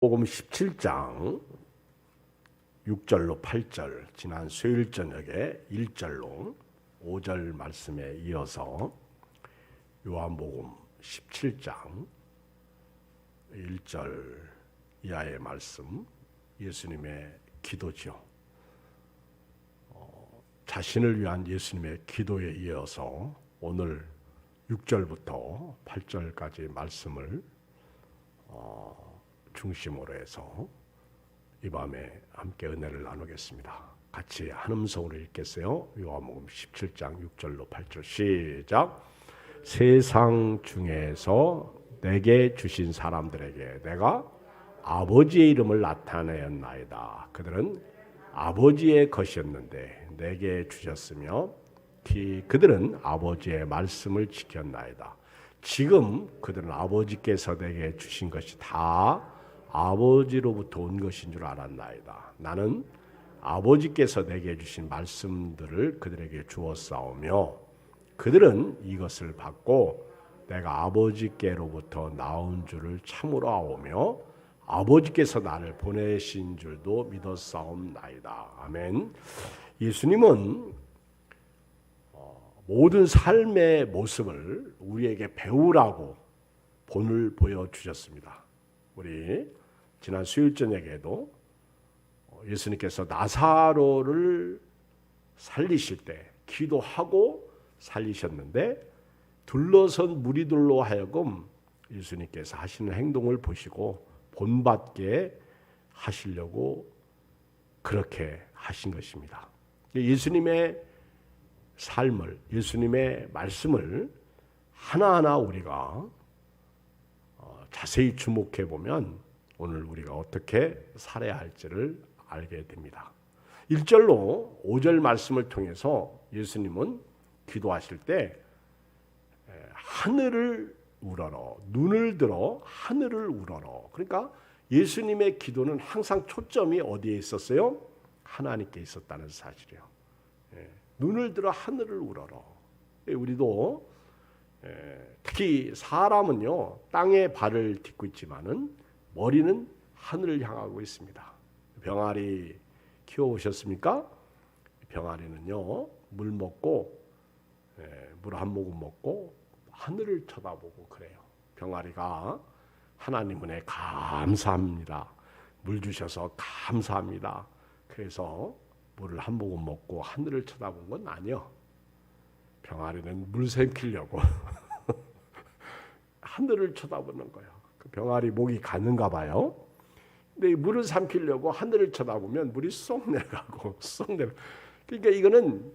복음 17장 6절로 8절 지난 수요일 저녁에 1절로 5절 말씀에 이어서 요한복음 17장 1절 이하의 말씀 예수님의 기도죠. 자신을 위한 예수님의 기도에 이어서 오늘 6절부터 8절까지 말씀을 중심으로 해서 이 밤에 함께 은혜를 나누겠습니다. 같이 한 음성으로 읽겠어요. 요한복음 17장 6절로 8절 시작. 세상 중에서 내게 주신 사람들에게 내가 아버지의 이름을 나타내었나이다. 그들은 아버지의 것이었는데 내게 주셨으며 그들은 아버지의 말씀을 지켰나이다. 지금 그들은 아버지께서 내게 주신 것이 다 아버지로부터 온 것인 줄 알았나이다. 나는 아버지께서 내게 주신 말씀들을 그들에게 주었사오며 그들은 이것을 받고 내가 아버지께로부터 나온 줄을 참으로 아오며 아버지께서 나를 보내신 줄도 믿었사옵나이다. 아멘. 예수님은 모든 삶의 모습을 우리에게 배우라고 본을 보여주셨습니다. 우리 지난 수요일 저녁에도 예수님께서 나사로를 살리실 때 기도하고 살리셨는데 둘러선 무리들로 하여금 예수님께서 하시는 행동을 보시고 본받게 하시려고 그렇게 하신 것입니다. 예수님의 삶을, 예수님의 말씀을 하나하나 우리가 자세히 주목해 보면 오늘 우리가 어떻게 살아야 할지를 알게 됩니다. 1절로 5절 말씀을 통해서 예수님은 기도하실 때 하늘을 우러러, 눈을 들어 하늘을 우러러. 그러니까 예수님의 기도는 항상 초점이 어디에 있었어요? 하나님께 있었다는 사실이에요. 눈을 들어 하늘을 우러러. 우리도 특히 사람은요 땅에 발을 딛고 있지만은 머리는 하늘을 향하고 있습니다. 병아리 키워보셨습니까? 병아리는요 물 먹고 물 한 모금 먹고 하늘을 쳐다보고 그래요. 병아리가 하나님 은혜 감사합니다. 물 주셔서 감사합니다. 그래서 물을 한 모금 먹고 하늘을 쳐다본 건 아니요. 병아리는 물 삼키려고 하늘을 쳐다보는 거예요. 그 병아리 목이 가는가 봐요. 근데 물을 삼키려고 하늘을 쳐다보면 물이 쏙 내려가고 쏙 내려. 그러니까 이거는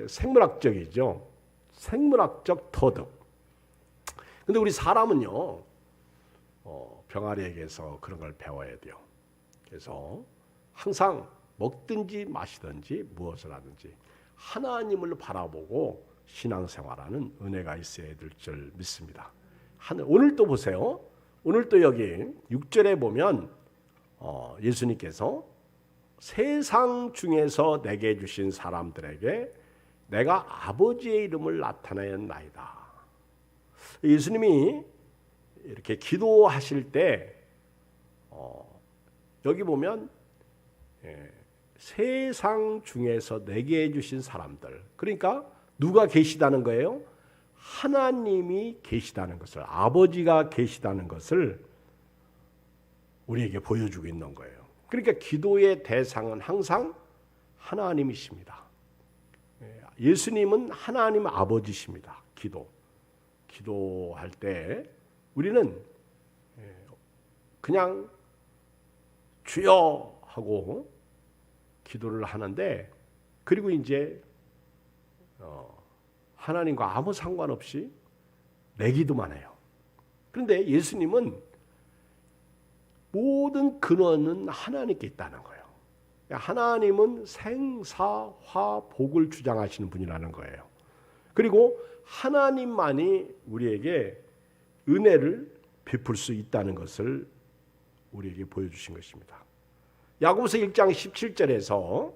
생물학적이죠. 생물학적 터득. 근데 우리 사람은요 병아리에게서 그런 걸 배워야 돼요. 그래서 항상 먹든지 마시든지 무엇을 하든지 하나님을 바라보고 신앙생활하는 은혜가 있어야 될 줄 믿습니다. 오늘 또 보세요. 오늘 또 여기 6절에 보면 예수님께서 세상 중에서 내게 주신 사람들에게 내가 아버지의 이름을 나타내었나이다. 예수님이 이렇게 기도하실 때 여기 보면 세상 중에서 내게 주신 사람들, 그러니까 누가 계시다는 거예요? 하나님이 계시다는 것을, 아버지가 계시다는 것을 우리에게 보여주고 있는 거예요. 그러니까 기도의 대상은 항상 하나님이십니다. 예수님은 하나님 아버지십니다. 기도할 때 우리는 그냥 주여 하고 기도를 하는데, 그리고 이제 하나님과 아무 상관없이 내 기도만 해요. 그런데 예수님은 모든 근원은 하나님께 있다는 거예요. 하나님은 생사화 복을 주장하시는 분이라는 거예요. 그리고 하나님만이 우리에게 은혜를 베풀 수 있다는 것을 우리에게 보여주신 것입니다. 야고보서 1장 17절에서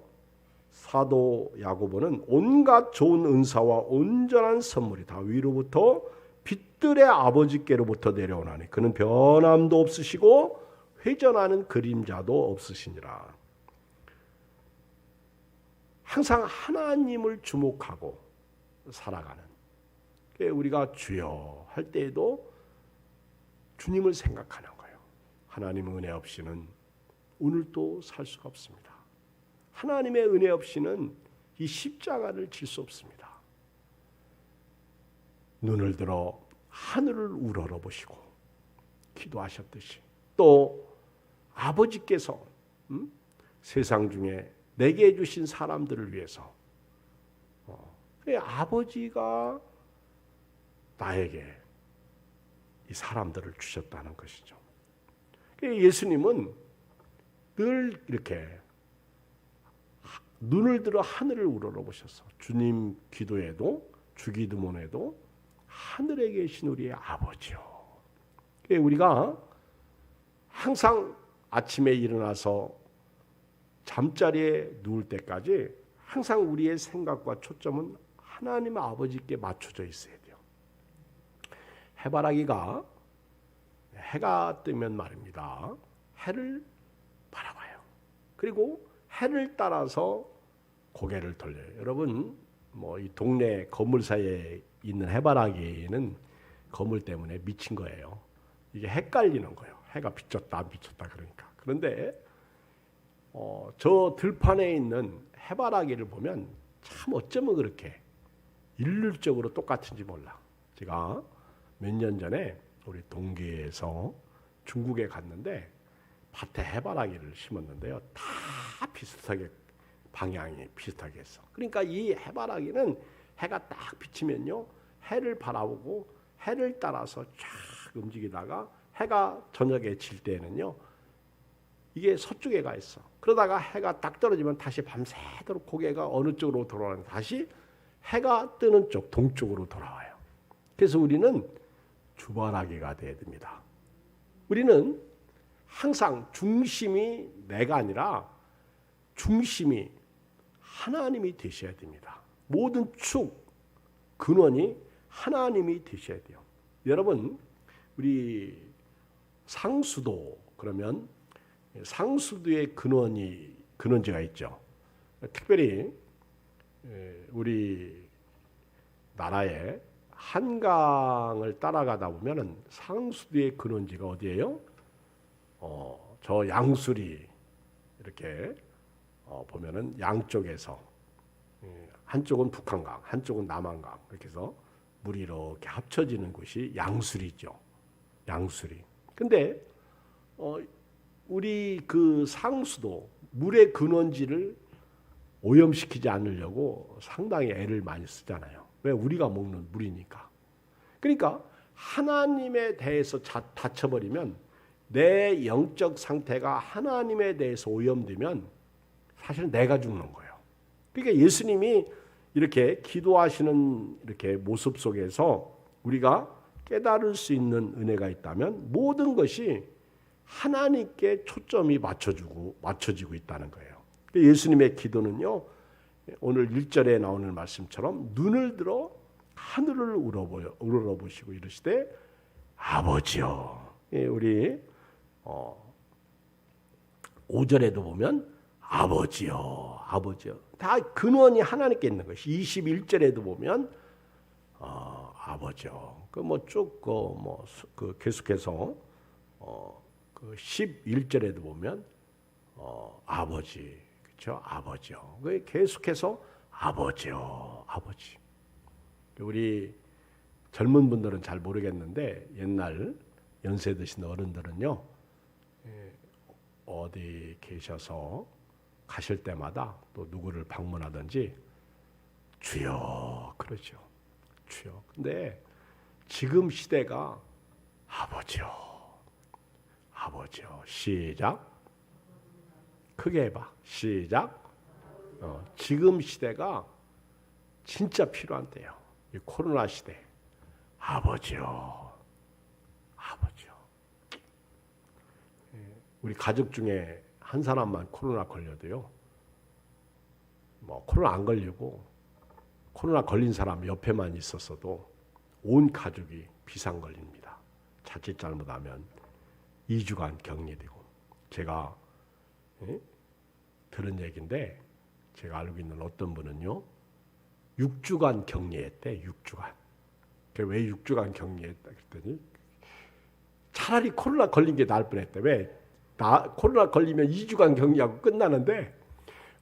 사도 야고보는 온갖 좋은 은사와 온전한 선물이 다 위로부터 빛들의 아버지께로부터 내려오나니 그는 변함도 없으시고 회전하는 그림자도 없으시니라. 항상 하나님을 주목하고 살아가는, 우리가 주여 할 때에도 주님을 생각하는 거예요. 하나님의 은혜 없이는 오늘도 살 수가 없습니다. 하나님의 은혜 없이는 이 십자가를 질 수 없습니다. 눈을 들어 하늘을 우러러보시고 기도하셨듯이, 또 아버지께서 세상 중에 내게 주신 사람들을 위해서 아버지가 나에게 이 사람들을 주셨다는 것이죠. 예수님은 늘 이렇게 눈을 들어 하늘을 우러러보셔서 주님 기도에도 주기도문에도 하늘에 계신 우리의 아버지요. 우리가 항상 아침에 일어나서 잠자리에 누울 때까지 항상 우리의 생각과 초점은 하나님 아버지께 맞춰져 있어야 돼요. 해바라기가 해가 뜨면 말입니다, 해를 바라봐요. 그리고 해를 따라서 고개를 돌려요. 여러분, 이 동네 건물 사이에 있는 해바라기는 건물 때문에 미친 거예요. 이게 헷갈리는 거예요. 해가 비쳤다 안 비쳤다 그러니까. 그런데 저 들판에 있는 해바라기를 보면 참 어쩌면 그렇게 일률적으로 똑같은지 몰라. 제가 몇 년 전에 우리 동계에서 중국에 갔는데 밭에 해바라기를 심었는데요. 다 비슷하게 방향이 비슷하게 했어. 그러니까 이 해바라기는 해가 딱 비치면요, 해를 바라보고 해를 따라서 쫙 움직이다가 해가 저녁에 질 때는요, 이게 서쪽에 가 있어. 그러다가 해가 딱 떨어지면 다시 밤새도록 고개가 어느 쪽으로 돌아가는데 다시 해가 뜨는 쪽 동쪽으로 돌아와요. 그래서 우리는 주바라기가 돼야 됩니다. 우리는 항상 중심이 내가 아니라 중심이 하나님이 되셔야 됩니다. 모든 축 근원이 하나님이 되셔야 돼요. 여러분, 우리 상수도 그러면 상수도의 근원지가 있죠. 특별히 우리 나라에 한강을 따라가다 보면은 상수도의 근원지가 어디예요? 저 양수리 이렇게 보면은 양쪽에서 한쪽은 북한강, 한쪽은 남한강 이렇게 해서 물이 이렇게 합쳐지는 곳이 양수리죠. 양수리. 근데 우리 그 상수도 물의 근원지를 오염시키지 않으려고 상당히 애를 많이 쓰잖아요. 왜? 우리가 먹는 물이니까. 그러니까 하나님에 대해서 다쳐버리면 내 영적 상태가 하나님에 대해서 오염되면 사실은 내가 죽는 거예요. 그러니까 예수님이 이렇게 기도하시는 이렇게 모습 속에서 우리가 깨달을 수 있는 은혜가 있다면 모든 것이 하나님께 초점이 맞춰지고 있다는 거예요. 예수님의 기도는요, 오늘 1절에 나오는 말씀처럼 눈을 들어 하늘을 우러러보시고 이르시되 아버지여. 우리 5절에도 보면 아버지여, 아버지여. 다 근원이 하나님께 있는 것이. 21절에도 보면 아버지여. 계속해서 11절에도 보면 아버지, 그렇죠? 아버지요. 계속해서 아버지요, 아버지. 우리 젊은 분들은 잘 모르겠는데 옛날 연세 드신 어른들은요, 어디 계셔서 가실 때마다 또 누구를 방문하든지 주여 그러죠. 주여. 근데 지금 시대가 아버지요, 아버지요. 시작. 크게 해봐. 시작. 지금 시대가 진짜 필요한 때예요. 이 코로나 시대. 아버지요, 아버지요. 우리 가족 중에 한 사람만 코로나 걸려도요, 코로나 안 걸리고 코로나 걸린 사람 옆에만 있었어도 온 가족이 비상 걸립니다. 자칫 잘못하면 2주간 격리되고 제가 들은 얘기인데, 제가 알고 있는 어떤 분은요 6주간 격리했대. 6주간. 왜 6주간 격리했다 그랬더니 차라리 코로나 걸린 게 나을 뻔했대. 왜? 코로나 걸리면 2주간 격리하고 끝나는데,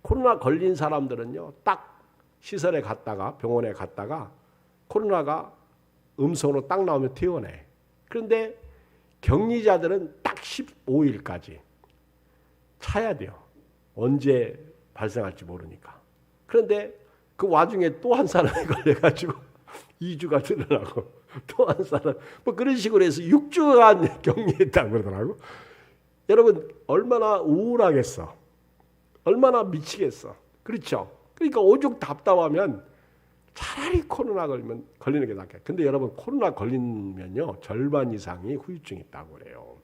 코로나 걸린 사람들은요 딱 시설에 갔다가 병원에 갔다가 코로나가 음성으로 딱 나오면 퇴원해. 그런데 격리자들은 딱 15일까지 차야 돼요. 언제 발생할지 모르니까. 그런데 그 와중에 또 한 사람이 걸려가지고 2주가 늘어나고 또 한 사람 뭐 그런 식으로 해서 6주간 격리했다고 그러더라고. 여러분 얼마나 우울하겠어. 얼마나 미치겠어. 그렇죠? 그러니까 오죽 답답하면 차라리 코로나 걸리는 게 낫겠다. 근데 여러분 코로나 걸리면요 절반 이상이 후유증이 있다고 그래요.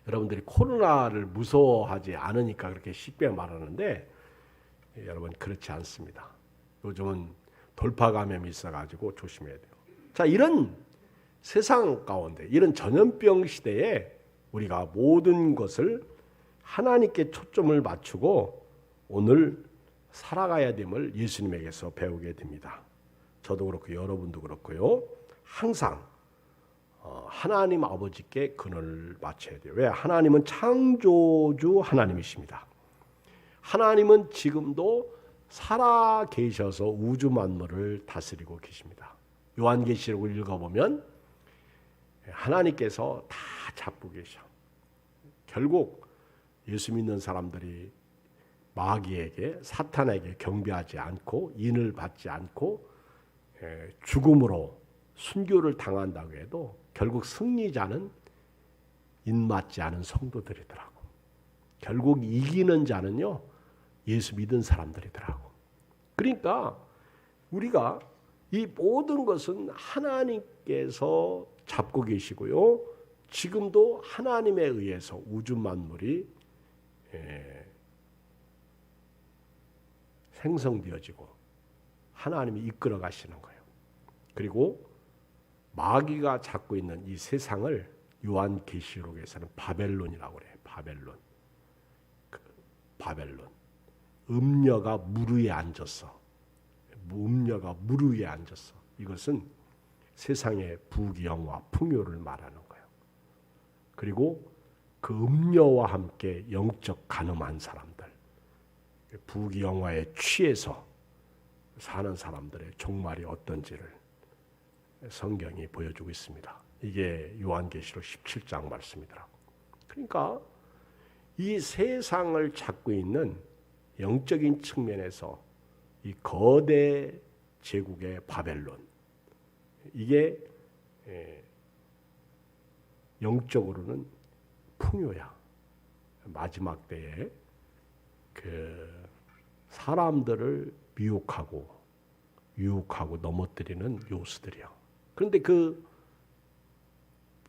여러분들이 코로나를 무서워하지 않으니까 그렇게 쉽게 말하는데, 여러분 그렇지 않습니다. 요즘은 돌파 감염이 있어가지고 조심해야 돼요. 자, 이런 세상 가운데, 이런 전염병 시대에 우리가 모든 것을 하나님께 초점을 맞추고 오늘 살아가야 됨을 예수님에게서 배우게 됩니다. 저도 그렇고 여러분도 그렇고요. 항상 하나님 아버지께 근을 맞춰야 돼요. 왜? 하나님은 창조주 하나님이십니다. 하나님은 지금도 살아 계셔서 우주 만물을 다스리고 계십니다. 요한계시록을 읽어보면 하나님께서 다 잡고 계셔. 결국 예수 믿는 사람들이 마귀에게, 사탄에게 경배하지 않고 인을 받지 않고 죽음으로 순교를 당한다고 해도 결국 승리자는 인맞지 않은 성도들이더라고. 결국 이기는 자는요 예수 믿은 사람들이더라고. 그러니까 우리가 이 모든 것은 하나님께서 잡고 계시고요, 지금도 하나님에 의해서 우주 만물이 생성되어지고 하나님이 이끌어 가시는 거예요. 그리고 마귀가 잡고 있는 이 세상을 요한계시록에서는 바벨론이라고 그래요. 바벨론. 바벨론. 음녀가 무르에 앉았어. 음녀가 무르에 앉았어. 이것은 세상의 부귀영화, 풍요를 말하는 거예요. 그리고 그 음녀와 함께 영적 간음한 사람들, 부귀영화에 취해서 사는 사람들의 종말이 어떤지를 성경이 보여주고 있습니다. 이게 요한계시록 17장 말씀이더라고. 그러니까 이 세상을 잡고 있는 영적인 측면에서 이 거대 제국의 바벨론, 이게 영적으로는 풍요야. 마지막 때에 그 사람들을 미혹하고 유혹하고 넘어뜨리는 요소들이야. 그런데 그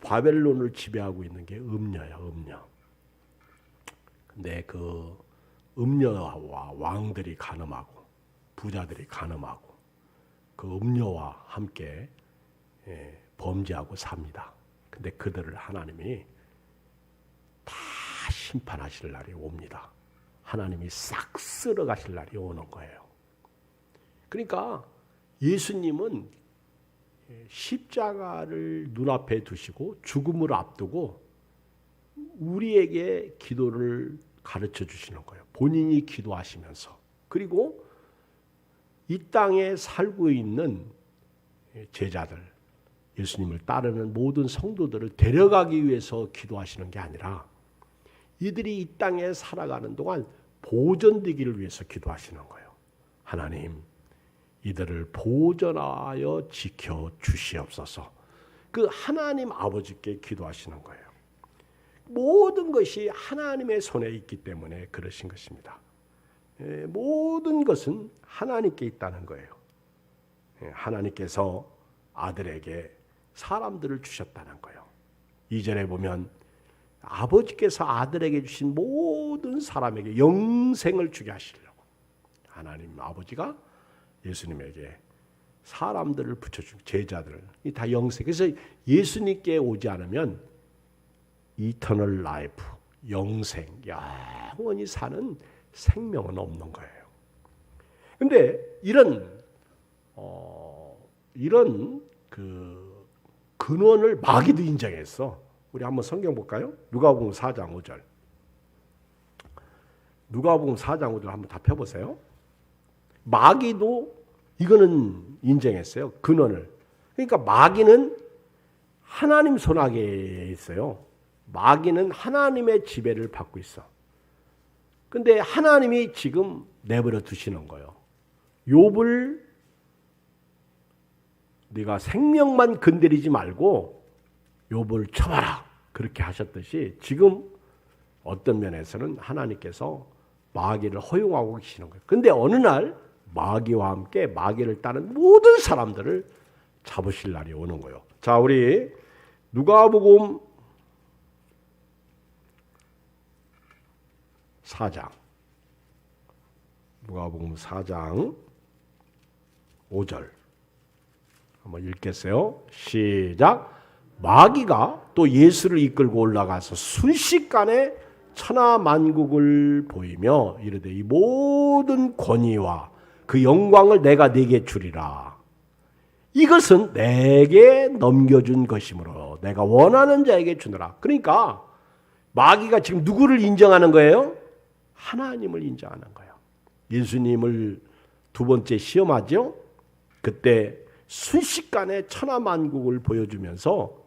바벨론을 지배하고 있는 게 음녀야, 음녀. 근데 그 음녀와 왕들이 간음하고 부자들이 간음하고 그 음녀와 함께 범죄하고 삽니다. 근데 그들을 하나님이 다 심판하실 날이 옵니다. 하나님이 싹 쓸어 가실 날이 오는 거예요. 그러니까 예수님은 십자가를 눈앞에 두시고 죽음을 앞두고 우리에게 기도를 가르쳐 주시는 거예요. 본인이 기도하시면서. 그리고 이 땅에 살고 있는 제자들, 예수님을 따르는 모든 성도들을 데려가기 위해서 기도하시는 게 아니라 이들이 이 땅에 살아가는 동안 보존되기를 위해서 기도하시는 거예요. 하나님, 이들을 보존하여 지켜 주시옵소서. 그 하나님 아버지께 기도하시는 거예요. 모든 것이 하나님의 손에 있기 때문에 그러신 것입니다. 모든 것은 하나님께 있다는 거예요. 하나님께서 아들에게 사람들을 주셨다는 거예요. 2절에 보면 아버지께서 아들에게 주신 모든 사람에게 영생을 주게 하시려고 하나님 아버지가 예수님에게 사람들을 붙여준 제자들, 이 다 영생. 그래서 예수님께 오지 않으면 이터널 라이프, 영생, 영원히 사는 생명은 없는 거예요. 근데 이런 그 근원을 마귀도 인정했어. 우리 한번 성경 볼까요? 누가복음 4장 5절. 누가복음 4장 5절 한번 다 펴보세요. 마귀도 이거는 인정했어요. 근원을. 그러니까 마귀는 하나님 손아래에 있어요. 마귀는 하나님의 지배를 받고 있어. 근데 하나님이 지금 내버려 두시는 거예요. 욥을 네가 생명만 건드리지 말고 욥을 쳐봐라. 그렇게 하셨듯이 지금 어떤 면에서는 하나님께서 마귀를 허용하고 계시는 거예요. 근데 어느 날 마귀와 함께 마귀를 따른 모든 사람들을 잡으실 날이 오는 거예요. 자, 우리 누가복음 4장. 누가복음 4장 5절. 한번 읽겠어요. 시작. 마귀가 또 예수를 이끌고 올라가서 순식간에 천하만국을 보이며 이르되 이 모든 권위와 그 영광을 내가 네게 주리라. 이것은 내게 넘겨준 것이므로 내가 원하는 자에게 주노라. 그러니까 마귀가 지금 누구를 인정하는 거예요? 하나님을 인정하는 거예요. 예수님을 두 번째 시험하죠. 그때 순식간에 천하만국을 보여주면서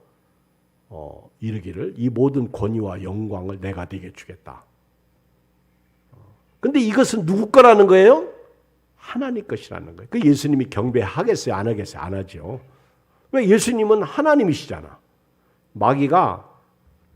이르기를 이 모든 권위와 영광을 내가 네게 주겠다. 근데 이것은 누구 거라는 거예요? 하나님 것이라는 거예요. 그 예수님이 경배하겠어요? 안 하겠어요? 안 하죠. 왜? 예수님은 하나님이시잖아. 마귀가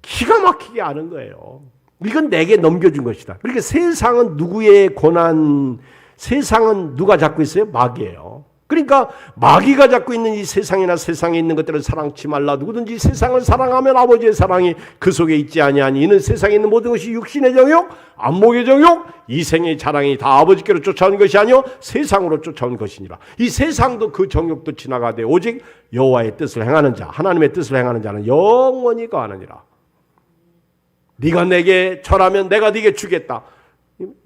기가 막히게 아는 거예요. 이건 내게 넘겨준 것이다. 그러니까 세상은 누구의 고난, 세상은 누가 잡고 있어요? 마귀예요. 그러니까 마귀가 잡고 있는 이 세상이나 세상에 있는 것들을 사랑치 말라. 누구든지 세상을 사랑하면 아버지의 사랑이 그 속에 있지 아니하니 이는 세상에 있는 모든 것이 육신의 정욕, 안목의 정욕, 이생의 자랑이 다 아버지께로 쫓아온 것이 아니요 세상으로 쫓아온 것이니라. 이 세상도 그 정욕도 지나가되 오직 여호와의 뜻을 행하는 자, 하나님의 뜻을 행하는 자는 영원히 거하느니라. 네가 내게 절하면 내가 네게 주겠다.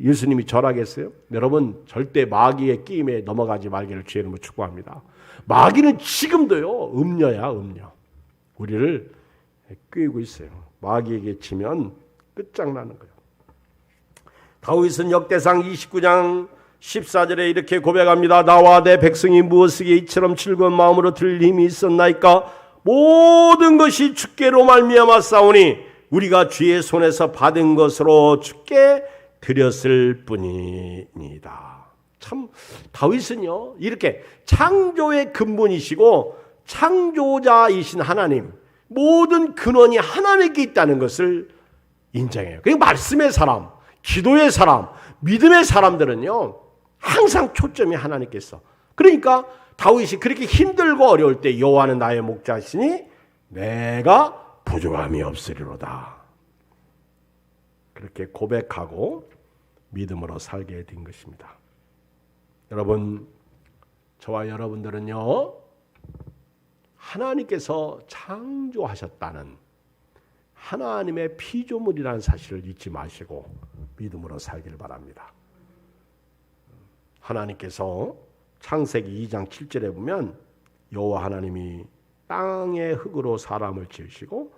예수님이 절하겠어요? 여러분 절대 마귀의 끼임에 넘어가지 말기를 주의 이름으로 축복합니다. 마귀는 지금도요 음녀야 음녀. 우리를 꾀고 있어요. 마귀에게 치면 끝장나는 거예요. 다윗은 역대상 29장 14절에 이렇게 고백합니다. 나와 내 백성이 무엇이기에 이처럼 즐거운 마음으로 들 힘이 있었나이까. 모든 것이 주께로 말미암아 싸우니 우리가 주의 손에서 받은 것으로 주께 드렸을 뿐이니다. 참 다윗은요 이렇게 창조의 근본이시고 창조자이신 하나님, 모든 근원이 하나님께 있다는 것을 인정해요. 그러니까 말씀의 사람, 기도의 사람, 믿음의 사람들은요 항상 초점이 하나님께 있어. 그러니까 다윗이 그렇게 힘들고 어려울 때 여호와는 나의 목자시니 내가 부족함이 없으리로다. 그렇게 고백하고 믿음으로 살게 된 것입니다. 여러분, 저와 여러분들은요 하나님께서 창조하셨다는 하나님의 피조물이라는 사실을 잊지 마시고 믿음으로 살길 바랍니다. 하나님께서 창세기 2장 7절에 보면 여호와 하나님이 땅의 흙으로 사람을 지으시고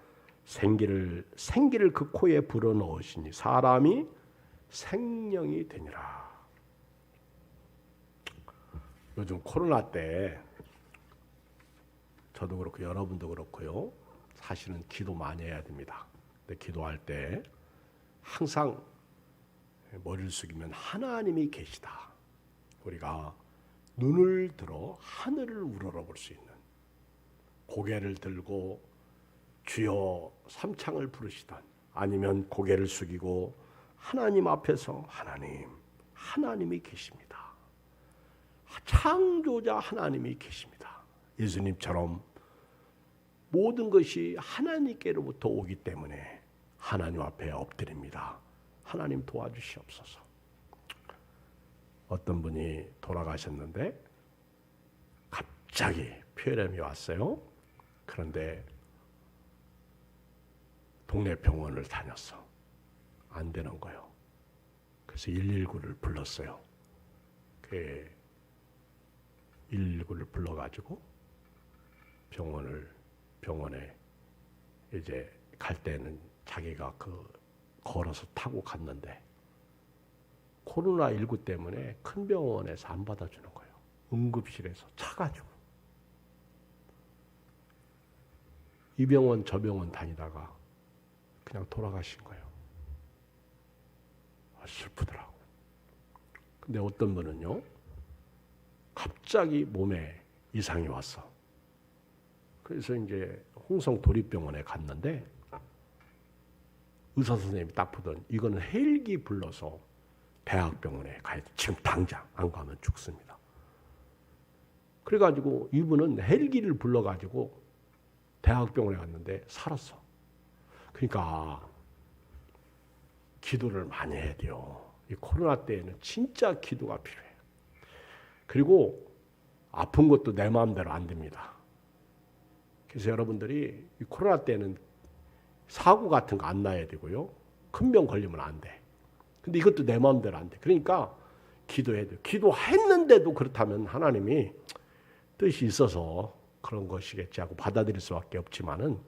생기를 그 코에 불어넣으시니 사람이 생명이 되니라. 요즘 코로나 때 저도 그렇고 여러분도 그렇고요. 사실은 기도 많이 해야 됩니다. 근데 기도할 때 항상 머리를 숙이면 하나님이 계시다. 우리가 눈을 들어 하늘을 우러러볼 수 있는, 고개를 들고 주여 삼창을 부르시던, 아니면 고개를 숙이고 하나님 앞에서 하나님이 계십니다. 창조자 하나님이 계십니다. 예수님처럼 모든 것이 하나님께로부터 오기 때문에 하나님 앞에 엎드립니다. 하나님 도와주시옵소서. 어떤 분이 돌아가셨는데 갑자기 폐렴이 왔어요. 그런데 동네 병원을 다녔어. 안 되는 거예요. 그래서 119를 불렀어요. 그 119를 불러가지고 병원에 이제 갈 때는 자기가 걸어서 타고 갔는데 코로나19 때문에 큰 병원에서 안 받아주는 거예요. 응급실에서 차가지고. 이 병원 저 병원 다니다가 그냥 돌아가신 거예요. 슬프더라고. 근데 어떤 분은요, 갑자기 몸에 이상이 왔어. 그래서 이제 홍성 도립병원에 갔는데 의사 선생님이 딱 보더니 이거는 헬기 불러서 대학병원에 가야 돼. 지금 당장 안 가면 죽습니다. 그래가지고 이분은 헬기를 불러가지고 대학병원에 갔는데 살았어. 그러니까 기도를 많이 해야 돼요. 이 코로나 때에는 진짜 기도가 필요해요. 그리고 아픈 것도 내 마음대로 안 됩니다. 그래서 여러분들이 이 코로나 때는 사고 같은 거 안 나야 되고요. 큰 병 걸리면 안 돼. 근데 이것도 내 마음대로 안 돼. 그러니까 기도해야 돼요. 기도했는데도 그렇다면 하나님이 뜻이 있어서 그런 것이겠지 하고 받아들일 수밖에 없지만은,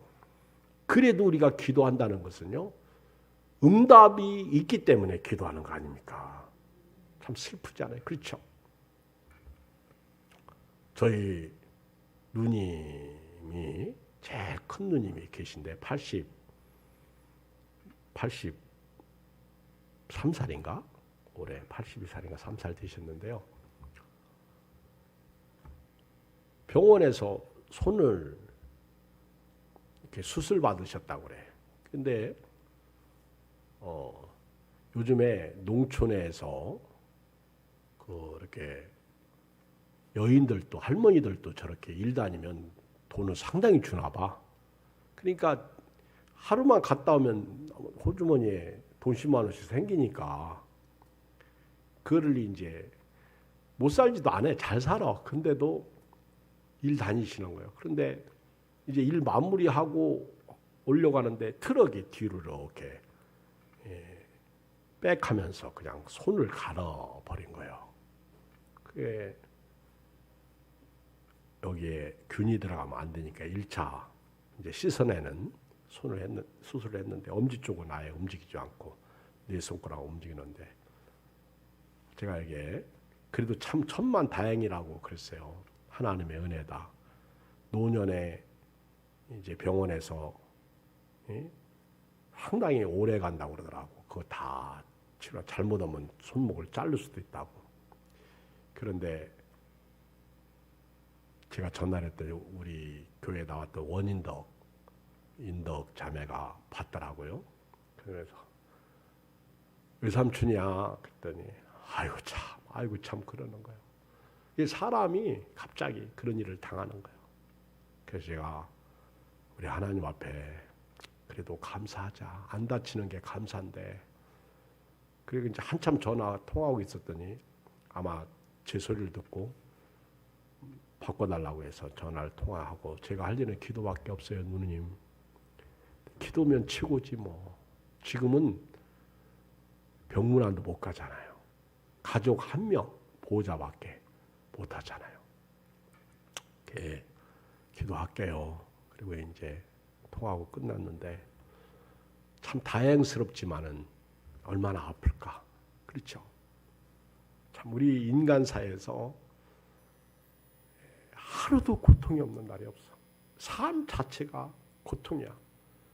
그래도 우리가 기도한다는 것은요, 응답이 있기 때문에 기도하는 거 아닙니까? 참 슬프지 않아요? 그렇죠? 저희 누님이, 제일 큰 누님이 계신데 83살인가? 올해 82살인가 3살 되셨는데요. 병원에서 손을 이렇게 수술 받으셨다고 그래. 근데 요즘에 농촌에서 이렇게 여인들도 할머니들도 저렇게 일 다니면 돈을 상당히 주나 봐. 그러니까 하루만 갔다 오면 호주머니에 돈 10만 원씩 생기니까 그거를 이제 못 살지도 않아. 잘 살아. 근데도 일 다니시는 거예요. 그런데 이제 일 마무리하고 올려가는데 트럭이 뒤로 이렇게 빽하면서 그냥 손을 갈아버린 거예요. 그게 여기에 균이 들어가면 안 되니까 1차 이제 씻어내는 수술을 했는데 엄지 쪽은 아예 움직이지 않고 네 손가락 움직이는데, 제가 이게 그래도 참 천만 다행이라고 그랬어요. 하나님의 은혜다. 노년에 이제 병원에서 상당히 오래 간다고 그러더라고. 그거 다 치료 잘못하면 손목을 자를 수도 있다고. 그런데 제가 전날했더니 우리 교회에 나왔던 인덕 자매가 봤더라고요. 그래서 외삼촌이야 그랬더니 아이고 참 그러는 거예요. 이 사람이 갑자기 그런 일을 당하는 거예요. 그래서 제가 우리 하나님 앞에 그래도 감사하자. 안 다치는 게 감사인데. 그리고 이제 한참 전화 통화하고 있었더니 아마 제 소리를 듣고 바꿔달라고 해서 전화를 통화하고, 제가 할 일은 기도밖에 없어요, 누님. 기도면 최고지 뭐. 지금은 병문안도 못 가잖아요. 가족 한 명 보호자밖에 못 하잖아요. 기도할게요. 그리고 이제 통화하고 끝났는데 참 다행스럽지만은 얼마나 아플까. 그렇죠? 참 우리 인간사에서 하루도 고통이 없는 날이 없어. 삶 자체가 고통이야.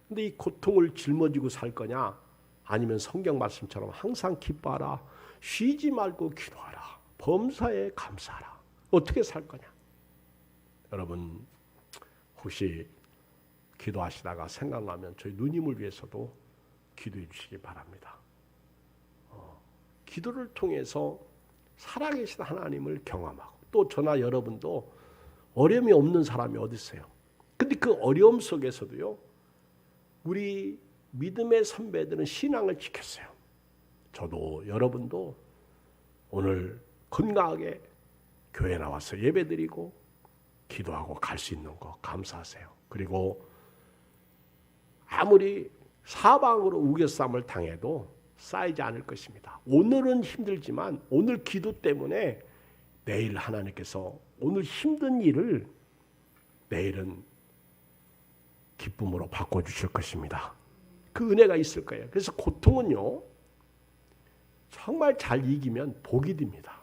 근데 이 고통을 짊어지고 살 거냐? 아니면 성경 말씀처럼 항상 기뻐하라. 쉬지 말고 기도하라. 범사에 감사하라. 어떻게 살 거냐? 여러분 혹시 기도하시다가 생각나면 저희 누님을 위해서도 기도해 주시기 바랍니다. 기도를 통해서 살아계신 하나님을 경험하고, 또 저나 여러분도 어려움이 없는 사람이 어디 있어요? 근데 그 어려움 속에서도요, 우리 믿음의 선배들은 신앙을 지켰어요. 저도 여러분도 오늘 건강하게 교회 나와서 예배드리고 기도하고 갈 수 있는 거 감사하세요. 그리고 아무리 사방으로 우겨쌈을 당해도 쌓이지 않을 것입니다. 오늘은 힘들지만 오늘 기도 때문에 내일 하나님께서 오늘 힘든 일을 내일은 기쁨으로 바꿔주실 것입니다. 그 은혜가 있을 거예요. 그래서 고통은요, 정말 잘 이기면 복이 됩니다.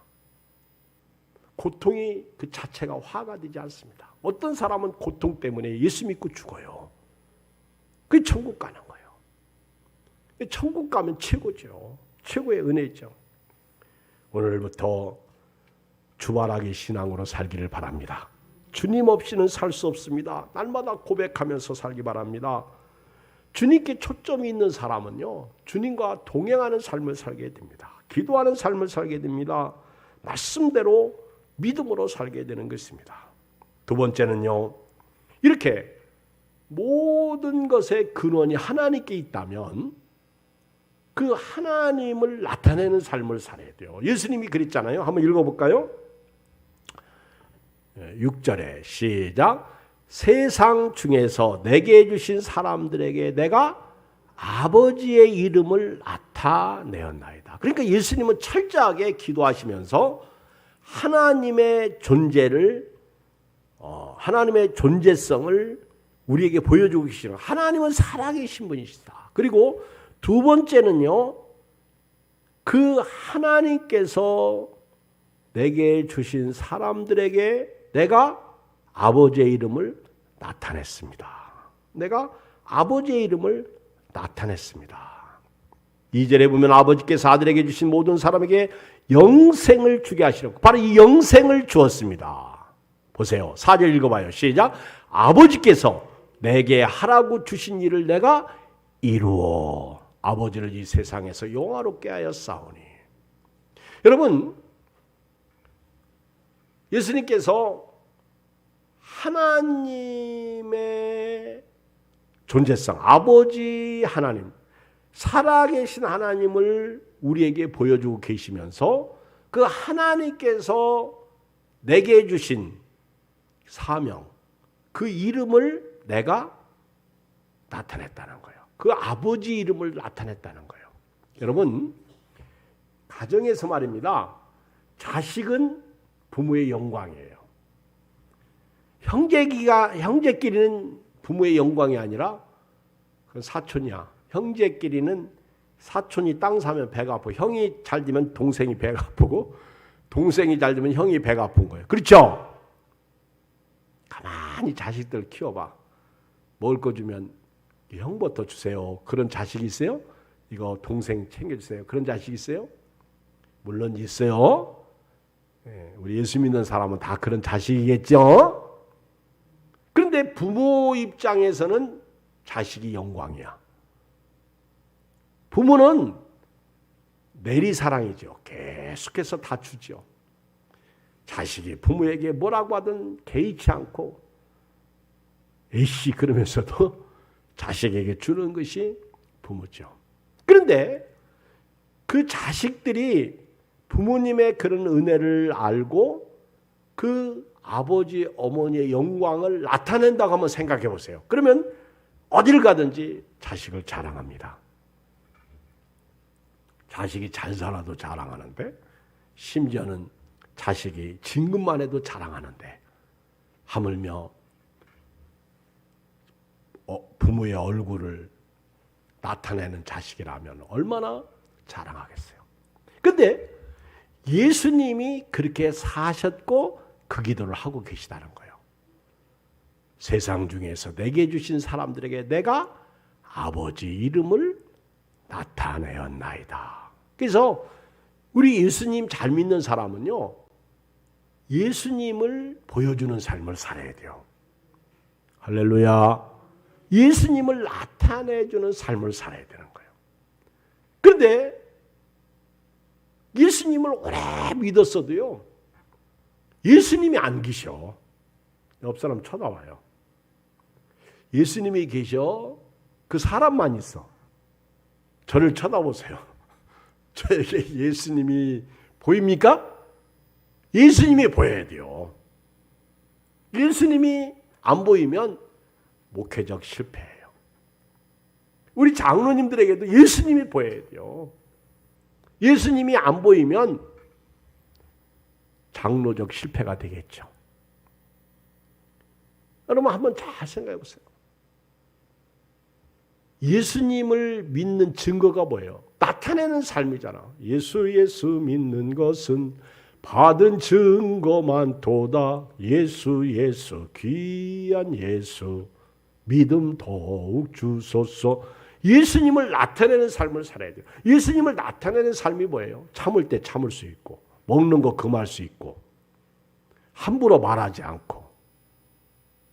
고통이 그 자체가 화가 되지 않습니다. 어떤 사람은 고통 때문에 예수 믿고 죽어요. 그게 천국 가는 거예요. 천국 가면 최고죠. 최고의 은혜죠. 오늘부터 주말하기 신앙으로 살기를 바랍니다. 주님 없이는 살 수 없습니다. 날마다 고백하면서 살기 바랍니다. 주님께 초점이 있는 사람은요, 주님과 동행하는 삶을 살게 됩니다. 기도하는 삶을 살게 됩니다. 말씀대로 믿음으로 살게 되는 것입니다. 두 번째는요, 이렇게 모든 것의 근원이 하나님께 있다면 그 하나님을 나타내는 삶을 살아야 돼요. 예수님이 그랬잖아요. 한번 읽어볼까요? 6절에 시작. 세상 중에서 내게 주신 사람들에게 내가 아버지의 이름을 나타내었나이다. 그러니까 예수님은 철저하게 기도하시면서 하나님의 존재를 하나님의 존재성을 우리에게 보여주고 계시는, 하나님은 살아계신 분이시다. 그리고 두 번째는요, 그 하나님께서 내게 주신 사람들에게 내가 아버지의 이름을 나타냈습니다. 내가 아버지의 이름을 나타냈습니다. 2절에 보면 아버지께서 아들에게 주신 모든 사람에게 영생을 주게 하시려고, 바로 이 영생을 주었습니다. 보세요. 4절 읽어봐요. 시작. 아버지께서 내게 하라고 주신 일을 내가 이루어 아버지를 이 세상에서 영화롭게 하여 싸우니. 여러분, 예수님께서 하나님의 존재성, 아버지 하나님, 살아계신 하나님을 우리에게 보여주고 계시면서 그 하나님께서 내게 주신 사명, 그 이름을 내가 나타냈다는 거예요. 그 아버지 이름을 나타냈다는 거예요. 여러분, 가정에서 말입니다. 자식은 부모의 영광이에요. 형제끼리는 부모의 영광이 아니라 그건 사촌이야. 형제끼리는 사촌이 땅 사면 배가 아프고, 형이 잘 되면 동생이 배가 아프고, 동생이 잘 되면 형이 배가 아픈 거예요. 그렇죠? 가만히 자식들 키워봐. 먹을 거 주면 형부터 주세요. 그런 자식이 있어요? 이거 동생 챙겨주세요. 그런 자식 있어요? 물론 있어요. 우리 예수 믿는 사람은 다 그런 자식이겠죠? 그런데 부모 입장에서는 자식이 영광이야. 부모는 내리사랑이죠. 계속해서 다 주죠. 자식이 부모에게 뭐라고 하든 개의치 않고 에이씨 그러면서도 자식에게 주는 것이 부모죠. 그런데 그 자식들이 부모님의 그런 은혜를 알고 그 아버지, 어머니의 영광을 나타낸다고 한번 생각해 보세요. 그러면 어딜 가든지 자식을 자랑합니다. 자식이 잘 살아도 자랑하는데, 심지어는 자식이 진급만 해도 자랑하는데, 하물며 부모의 얼굴을 나타내는 자식이라면 얼마나 자랑하겠어요. 그런데 예수님이 그렇게 사셨고 그 기도를 하고 계시다는 거예요. 세상 중에서 내게 주신 사람들에게 내가 아버지 이름을 나타내었나이다. 그래서 우리 예수님 잘 믿는 사람은요, 예수님을 보여주는 삶을 살아야 돼요. 할렐루야. 예수님을 나타내주는 삶을 살아야 되는 거예요. 그런데 예수님을 오래 믿었어도요, 예수님이 안 계셔. 옆 사람 쳐다봐요. 예수님이 계셔. 그 사람만 있어. 저를 쳐다보세요. 저에게 예수님이 보입니까? 예수님이 보여야 돼요. 예수님이 안 보이면 목회적 실패예요. 우리 장로님들에게도 예수님이 보여야 돼요. 예수님이 안 보이면 장로적 실패가 되겠죠. 여러분 한번 잘 생각해 보세요. 예수님을 믿는 증거가 뭐예요? 나타내는 삶이잖아. 예수 믿는 것은 받은 증거만 도다. 예수 귀한 예수 믿음 더욱 주소서. 예수님을 나타내는 삶을 살아야 돼요. 예수님을 나타내는 삶이 뭐예요? 참을 때 참을 수 있고, 먹는 거 금할 수 있고, 함부로 말하지 않고,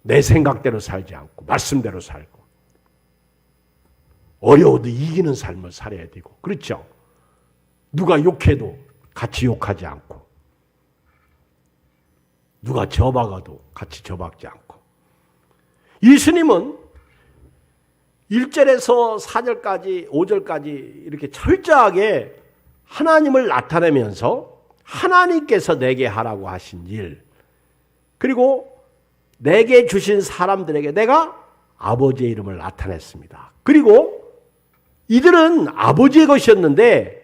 내 생각대로 살지 않고, 말씀대로 살고, 어려워도 이기는 삶을 살아야 되고, 그렇죠? 누가 욕해도 같이 욕하지 않고, 누가 저박아도 같이 저박지 않고. 예수님은 1절에서 4절까지 5절까지 이렇게 철저하게 하나님을 나타내면서 하나님께서 내게 하라고 하신 일, 그리고 내게 주신 사람들에게 내가 아버지의 이름을 나타냈습니다. 그리고 이들은 아버지의 것이었는데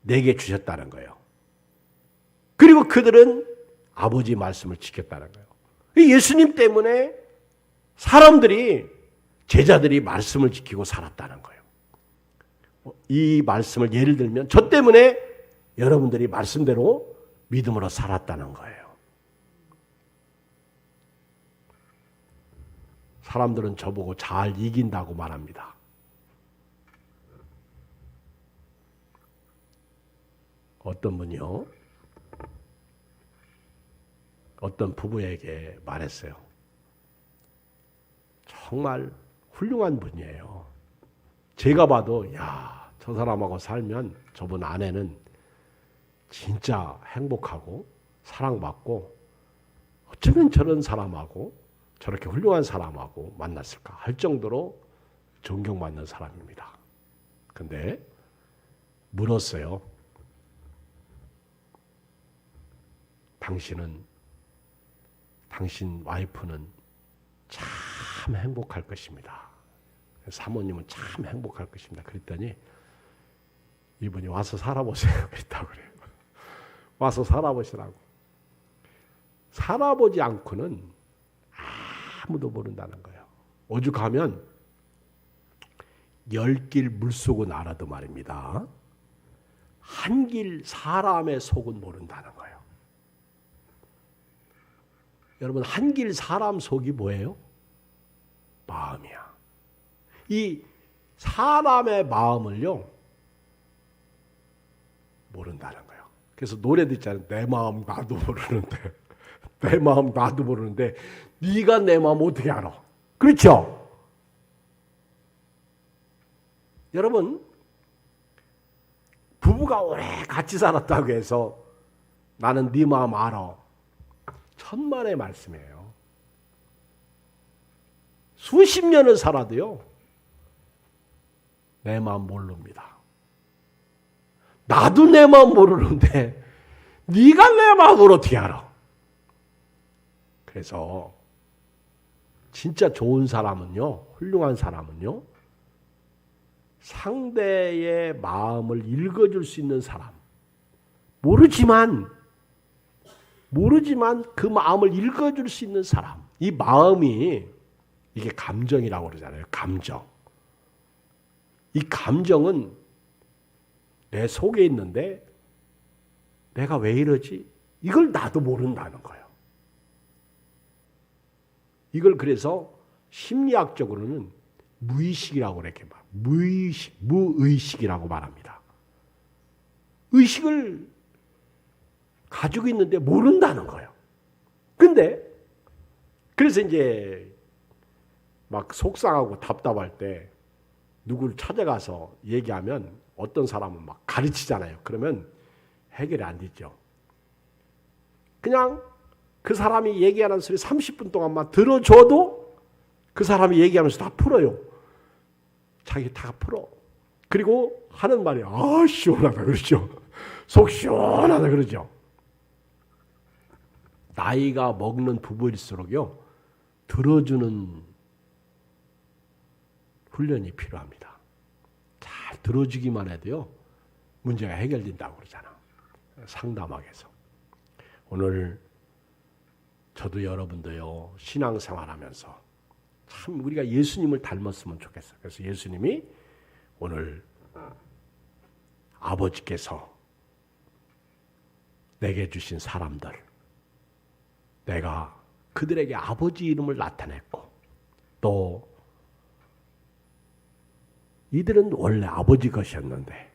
내게 주셨다는 거예요. 그리고 그들은 아버지 말씀을 지켰다는 거예요. 예수님 때문에 사람들이, 제자들이 말씀을 지키고 살았다는 거예요. 이 말씀을 예를 들면 저 때문에 여러분들이 말씀대로 믿음으로 살았다는 거예요. 사람들은 저보고 잘 이긴다고 말합니다. 어떤 분이요? 어떤 부부에게 말했어요. 정말 훌륭한 분이에요. 제가 봐도 야, 저 사람하고 살면 저분 아내는 진짜 행복하고 사랑받고 어쩌면 저런 사람하고 저렇게 훌륭한 사람하고 만났을까 할 정도로 존경받는 사람입니다. 근데 물었어요. 당신 와이프는 참 행복할 것입니다. 사모님은 참 행복할 것입니다. 그랬더니 이분이 와서 살아보세요. 그랬다고 그래요. 와서 살아보시라고. 살아보지 않고는 아무도 모른다는 거예요. 오죽하면 10길 물속은 알아도 말입니다. 한 길 사람의 속은 모른다는 거예요. 여러분, 한 길 사람 속이 뭐예요? 마음이야. 이 사람의 마음을요, 모른다는 거예요. 그래서 노래도 있잖아요. 내 마음 나도 모르는데, 내 마음 나도 모르는데, 네가 내 마음 어떻게 알아? 그렇죠? 여러분, 부부가 오래 같이 살았다고 해서 나는 네 마음 알아. 천만의 말씀이에요. 수십 년을 살아도요, 내 마음 모릅니다. 나도 내 마음 모르는데 네가 내 마음을 어떻게 알아? 그래서 진짜 좋은 사람은요, 훌륭한 사람은요, 상대의 마음을 읽어줄 수 있는 사람. 모르지만 그 마음을 읽어줄 수 있는 사람. 이 마음이, 이게 감정이라고 그러잖아요. 감정. 이 감정은 내 속에 있는데 내가 왜 이러지? 이걸 나도 모른다는 거예요. 이걸 그래서 심리학적으로는 무의식이라고 이렇게 말. 무의식이라고 말합니다. 의식을 가지고 있는데 모른다는 거예요. 근데 그래서 이제 막 속상하고 답답할 때 누구를 찾아가서 얘기하면 어떤 사람은 막 가르치잖아요. 그러면 해결이 안 되죠. 그냥 그 사람이 얘기하는 소리 30분 동안만 들어줘도 그 사람이 얘기하면서 다 풀어요. 자기 다 풀어. 그리고 하는 말이 아 시원하다 그러죠. 속 시원하다 그러죠. 나이가 먹는 부부일수록요, 들어주는 훈련이 필요합니다. 잘 들어주기만 해도요, 문제가 해결된다고 그러잖아. 상담하게 해서. 오늘 저도 여러분도요, 신앙생활하면서 참 우리가 예수님을 닮았으면 좋겠어요. 그래서 예수님이 오늘 아버지께서 내게 주신 사람들, 내가 그들에게 아버지 이름을 나타냈고, 또 이들은 원래 아버지 것이었는데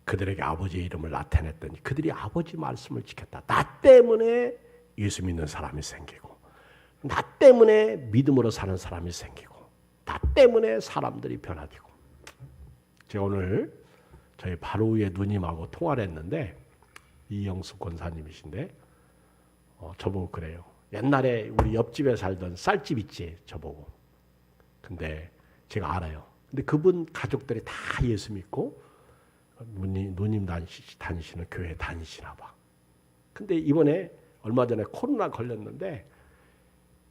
그들에게 아버지 이름을 나타냈더니 그들이 아버지 말씀을 지켰다. 나 때문에 예수 믿는 사람이 생기고, 나 때문에 믿음으로 사는 사람이 생기고, 나 때문에 사람들이 변화되고. 제가 오늘 저희 바로 위에 누님하고 통화를 했는데, 이영숙 권사님이신데 저보고 그래요. 옛날에 우리 옆집에 살던 쌀집 있지, 저보고. 근데 제가 알아요. 근데 그분 가족들이 다 예수 믿고 누님 다니시는 교회 다니시나 봐. 근데 이번에 얼마 전에 코로나 걸렸는데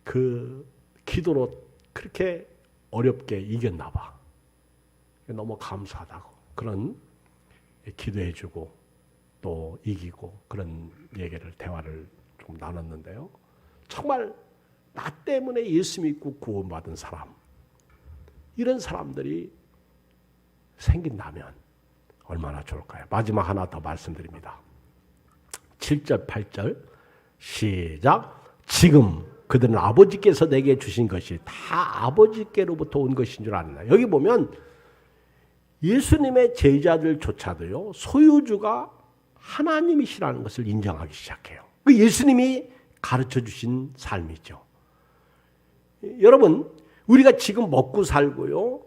그 기도로 그렇게 어렵게 이겼나 봐. 너무 감사하다고. 그런 기도해주고 또 이기고 그런 얘기를, 대화를 좀 나눴는데요. 정말 나 때문에 예수 믿고 구원받은 사람, 이런 사람들이 생긴다면 얼마나 좋을까요? 마지막 하나 더 말씀드립니다. 7절, 8절 시작. 지금 그들은 아버지께서 내게 주신 것이 다 아버지께로부터 온 것인 줄 아느냐. 여기 보면 예수님의 제자들조차도요, 소유주가 하나님이시라는 것을 인정하기 시작해요. 그 예수님이 가르쳐 주신 삶이죠. 여러분, 우리가 지금 먹고 살고요,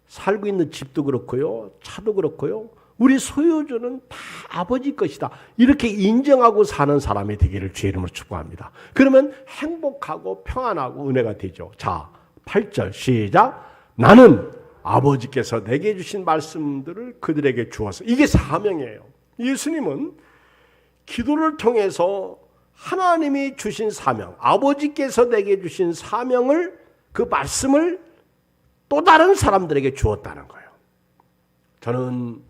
살고 있는 집도 그렇고요, 차도 그렇고요, 우리 소유주는 다 아버지 것이다. 이렇게 인정하고 사는 사람이 되기를 주의 이름으로 축복합니다. 그러면 행복하고 평안하고 은혜가 되죠. 자, 8절 시작. 나는 아버지께서 내게 주신 말씀들을 그들에게 주어서, 이게 사명이에요. 예수님은 기도를 통해서 하나님이 주신 사명, 아버지께서 내게 주신 사명을, 그 말씀을 또 다른 사람들에게 주었다는 거예요. 저는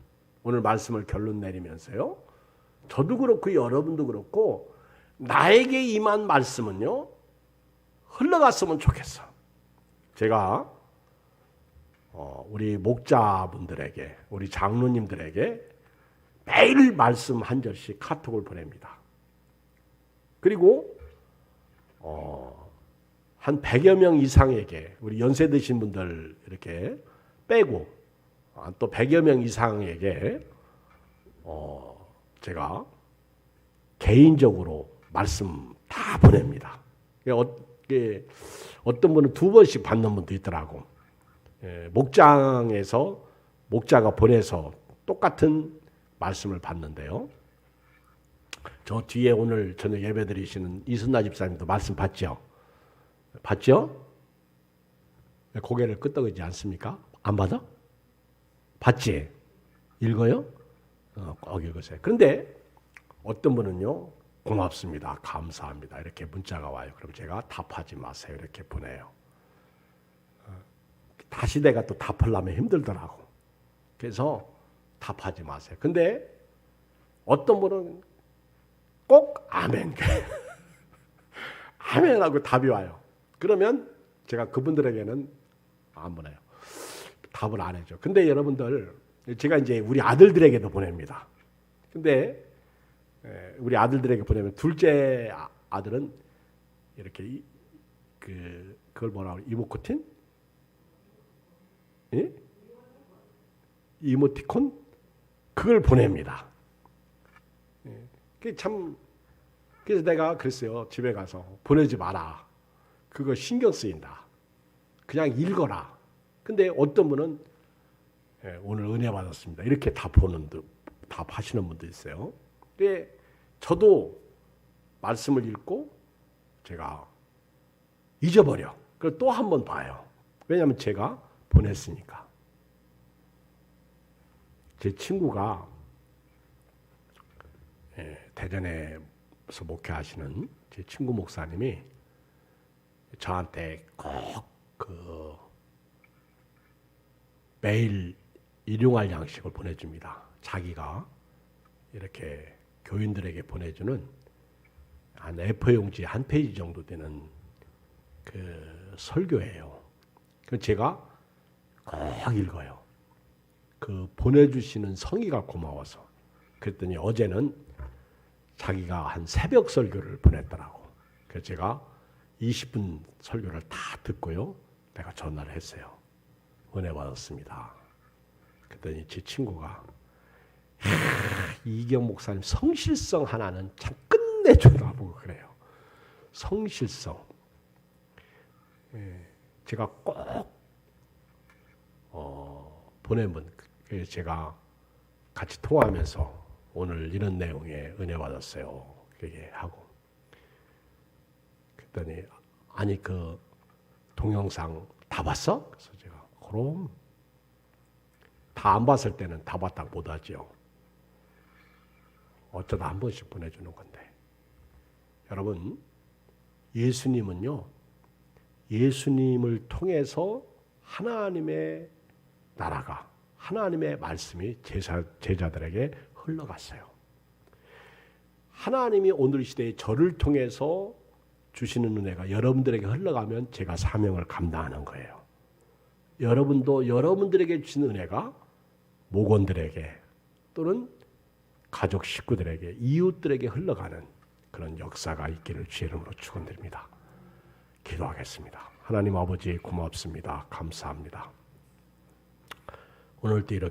오늘 말씀을 결론 내리면서요, 저도 그렇고 여러분도 그렇고 나에게 임한 말씀은요, 흘러갔으면 좋겠어. 제가 우리 목자분들에게, 우리 장로님들에게 매일 말씀 한 절씩 카톡을 보냅니다. 그리고 한 100여 명 이상에게, 우리 연세 드신 분들 이렇게 빼고 또 100여 명 이상에게 제가 개인적으로 말씀 다 보냅니다. 어떤 분은 2번씩 받는 분도 있더라고. 목장에서 목자가 보내서 똑같은 말씀을 받는데요. 저 뒤에 오늘 저녁 예배 드리시는 이순나 집사님도 말씀 받죠? 받죠? 고개를 끄덕이지 않습니까? 안 받아? 받지? 읽어요? 꼭 읽으세요. 그런데 어떤 분은요, 고맙습니다, 감사합니다, 이렇게 문자가 와요. 그럼 제가 답하지 마세요, 이렇게 보내요. 다시 내가 또 답하려면 힘들더라고. 그래서 답하지 마세요. 근데 어떤 분은 꼭 아멘 아멘하고 답이 와요. 그러면 제가 그분들에게는 안 보내요. 답을 안 해줘. 근데 여러분들, 제가 이제 우리 아들들에게도 보냅니다. 근데 우리 아들들에게 보내면 둘째 아들은 이렇게 그걸 뭐라고, 이모코틴? 예? 이모티콘? 그걸 보냅니다. 그게 참, 그래서 내가 그랬어요. 집에 가서 보내지 마라. 그거 신경 쓰인다. 그냥 읽어라. 근데 어떤 분은 오늘 은혜 받았습니다, 이렇게 답하시는 분도 있어요. 근데 저도 말씀을 읽고 제가 잊어버려. 그리고 또 한 번 봐요. 왜냐하면 제가 보냈으니까. 제 친구가 대전에서 목회하시는 제 친구 목사님이 저한테 꼭 매일 일용할 양식을 보내줍니다. 자기가 이렇게 교인들에게 보내주는 한 A4 용지 한 페이지 정도 되는 그 설교예요. 그 제가 꼭 읽어요. 그 보내주시는 성의가 고마워서. 그랬더니 어제는 자기가 한 새벽 설교를 보냈더라고. 그래서 제가 20분 설교를 다 듣고요. 내가 전화를 했어요. 은혜 받았습니다. 그랬더니 제 친구가 이경 목사님 성실성 하나는 참 끝내준다고 그래요. 성실성. 제가 꼭 보내면 제가 같이 통화하면서 오늘 이런 내용에 은혜 받았어요. 그렇게 하고 그랬더니 아니 그 동영상 다 봤어? 그래서 제가 그럼 다 안 봤을 때는 다 봤다고 못하죠. 어쩌다 한 번씩 보내주는 건데 여러분 예수님은요 예수님을 통해서 하나님의 나라가 하나님의 말씀이 제자들에게 흘러갔어요. 하나님이 오늘 시대에 저를 통해서 주시는 은혜가 여러분들에게 흘러가면 제가 사명을 감당하는 거예요. 여러분도 여러분들에게 주신 은혜가 목원들에게 또는 가족 식구들에게 이웃들에게 흘러가는 그런 역사가 있기를 주의 이름으로 축원드립니다. 기도하겠습니다. 하나님 아버지 고맙습니다. 감사합니다. 오늘도 이렇게